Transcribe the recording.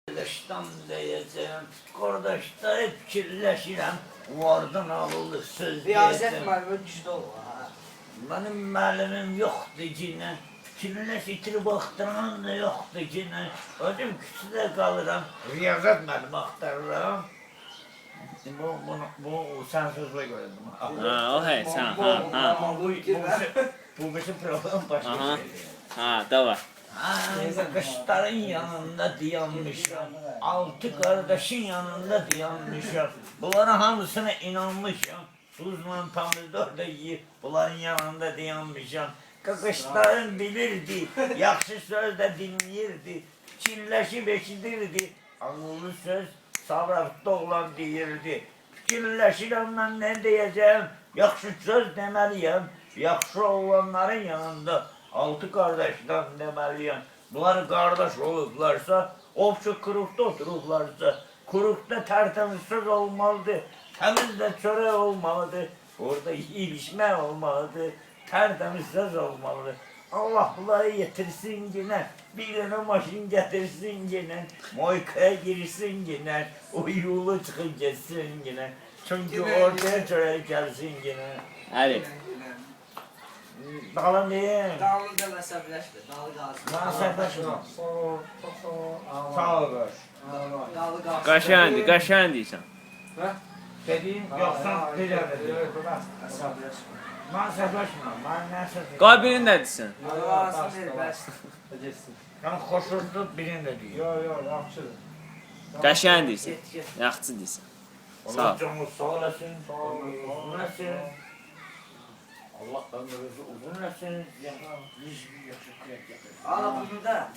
Kardeşten diyeceğim, kardeşte hep fikirleşirəm, vardan alılır söz Riyazət diyeceğim. müəllimi güclü olur. Benim müəllimim yoxdur yine, fikirləş itirib axtaran da yoxdur yine. Özüm küçüdə qalıram, riyazət müəllimi axtarıram. Bu sən sözlə görədim. Ha, o hey sen. Ha. Bu bizim program başqa Aha. şeydir. Ha, давай. Kışların yanında dayanmışam, altı kardeşin yanında dayanmışam. Bunların hamısına inanmışam. Tuzla pomidor da yiyip bunların yanında dayanmışam. Kışların bilirdi, yaxşı söz de dinleyirdi, fikirləşib eşidirdi. Ağıllı söz savratda olan deyirdi. Fikirləşirəm mən nə deyəcəm, yaxşı söz deməliyəm, yaxşı olanların yanında. Altı kardeşden demeliyim. Bunlar kardeş olublarsa, ofçu kurukta oturublarsa, kurukta tertemiz söz olmalıdır, temiz de çörek olmalıdır, orada yiyip içme olmalıdır, tertemiz söz olmalıdır. Allah bunları getirsin yine, bir tane maşin getirsin yine, moykaya girsin yine, o yolu çıkıp geçsin yine. Çünkü ortaya çörek gelsin yine. Hadi. Dağlan değil. Dağlı deməsə birləşdir. Dağlı qalsın. Bana sərdaşım. Sağ ol baş. Dağlı qalsın. Kaşendi, kaşendi sen. Dediğim yoksa dilemedim. Bana sərdaşım. Bana ne sərdaşım? Qoy birini də desin. Dağlı verir, bəs. Ben hoşursuz birini de diyor. Kaşendi sen. Get, get. Yaxşı desin. Sağ Allah ol. canınız sağ olasın. Uzun etsin. Allah ömrünüzü uzun etsin. Hiçbir yaşa kıyak yapın. Ala bunu da.